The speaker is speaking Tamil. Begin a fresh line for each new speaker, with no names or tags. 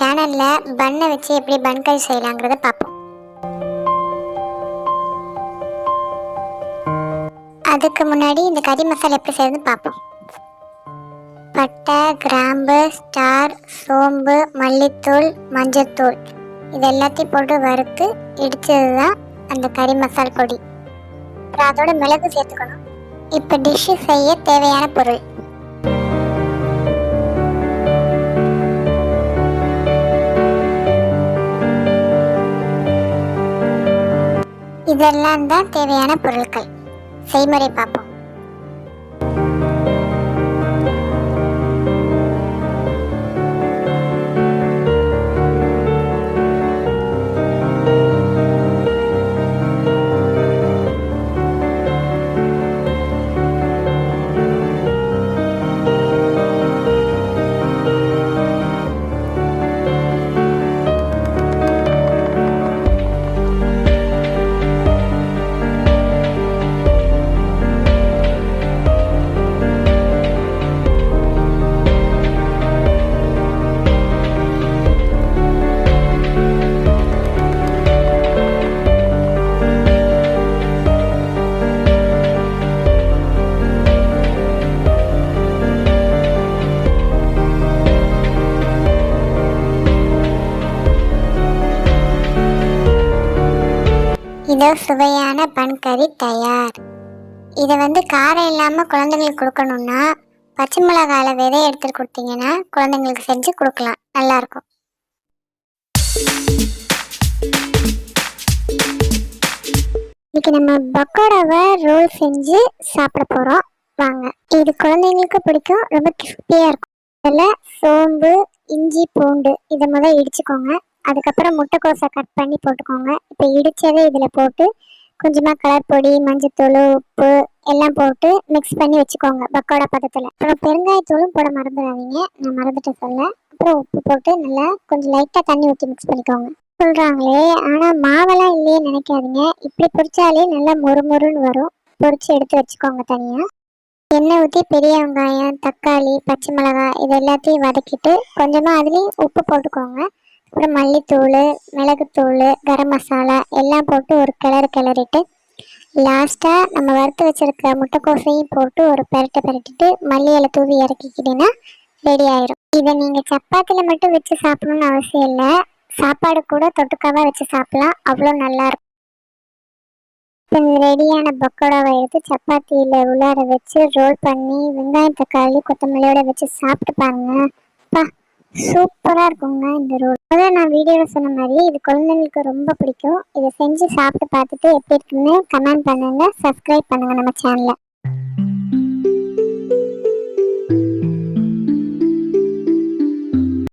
சேனலில் பண்ணை வச்சு எப்படி பன் கறி செய்யலாங்கிறத பார்ப்போம். அதுக்கு முன்னாடி இந்த கறி மசாலா எப்படி செய்யறதுன்னு பார்ப்போம். பட்டை, கிராம்பு, ஸ்டார், சோம்பு, மல்லித்தூள், மஞ்சத்தூள் இது எல்லாத்தையும் போட்டு வறுத்து இடித்தது தான் அந்த கறி மசால் பொடி. அப்புறம் அதோட மிளகு சேர்த்துக்கணும். இப்போ டிஷ்ஷு செய்ய தேவையான பொருள்: இதெல்லாம் தான் தேவையான பொருட்கள். செய்முறை பார்ப்போம். இதோ சுவையான பன் கறி தயார். இதை காரம் இல்லாமல் குழந்தைங்களுக்கு கொடுக்கணும்னா பச்சை மிளகாயில் விதை எடுத்துட்டு கொடுத்தீங்கன்னா குழந்தைங்களுக்கு செஞ்சு கொடுக்கலாம், நல்லாயிருக்கும். இன்னைக்கு நம்ம பக்கோடாவை ரோல் செஞ்சு சாப்பிட போகிறோம். வாங்க. இது குழந்தைங்களுக்கு பிடிக்கும், ரொம்ப கிறிஸ்பியாக இருக்கும். அதில் சோம்பு, இஞ்சி, பூண்டு இதை முதல் இடிச்சுக்கோங்க. அதுக்கப்புறம் முட்டைக்கோஸை கட் பண்ணி போட்டுக்கோங்க. இப்போ இடித்ததை இதில் போட்டு கொஞ்சமாக கலர் பொடி, மஞ்சத்தூள், உப்பு எல்லாம் போட்டு மிக்ஸ் பண்ணி வச்சுக்கோங்க பக்கோடா பதத்தில். அப்புறம் பெருங்காயத்தூளும் போட மறந்துடாதீங்க, நான் மறந்துட்டு சொல்ல. அப்புறம் உப்பு போட்டு நல்லா கொஞ்சம் லைட்டாக தண்ணி ஊற்றி மிக்ஸ் பண்ணிக்கோங்க. சொல்கிறாங்களே, ஆனால் மாவெல்லாம் இல்லையே நினைக்காதீங்க. இப்படி பொரிச்சாலே நல்லா மொறுமொறுன்னு வரும். பொரிச்சு எடுத்து வச்சுக்கோங்க தனியாக. எண்ணெய் ஊற்றி பெரிய வெங்காயம், தக்காளி, பச்சை மிளகாய் இது எல்லாத்தையும் வதக்கிட்டு கொஞ்சமாக அதுலேயும் உப்பு போட்டுக்கோங்க. அப்புறம் மல்லித்தூள், மிளகுத்தூள், கரம் மசாலா எல்லாம் போட்டு ஒரு கிளறிட்டு லாஸ்ட்டாக நம்ம வறுத்து வச்சுருக்க முட்டைக்கோசையும் போட்டு ஒரு பெரட்டிட்டு மல்லி இலை தூவி இறக்கிக்கிட்டீங்கன்னா ரெடி ஆயிரும். இதை நீங்கள் சப்பாத்தியில் மட்டும் வச்சு சாப்பிடணும்னு அவசியம் இல்லை, சாப்பாடு கூட தொட்டுக்காவாக வச்சு சாப்பிடலாம், அவ்வளோ நல்லாயிருக்கும். இப்போ ரெடியான பக்கோடாவை எடுத்து சப்பாத்தியில் உள்ளார வச்சு ரோல் பண்ணி வெங்காயம், தக்காளி, கொத்தமல்லியோட வச்சு சாப்பிட்டு பாருங்க. சூப்பராக இருக்குங்க இந்த ரோல். அதான் நான் வீடியோவில் சொன்ன மாதிரி இது குழந்தைங்களுக்கு ரொம்ப பிடிக்கும். இதை செஞ்சு சாப்பிட்டு பார்த்துட்டு எப்படி இருக்குன்னு கமெண்ட் பண்ணுங்கள், சப்ஸ்கிரைப் பண்ணுங்கள் நம்ம சேனலை.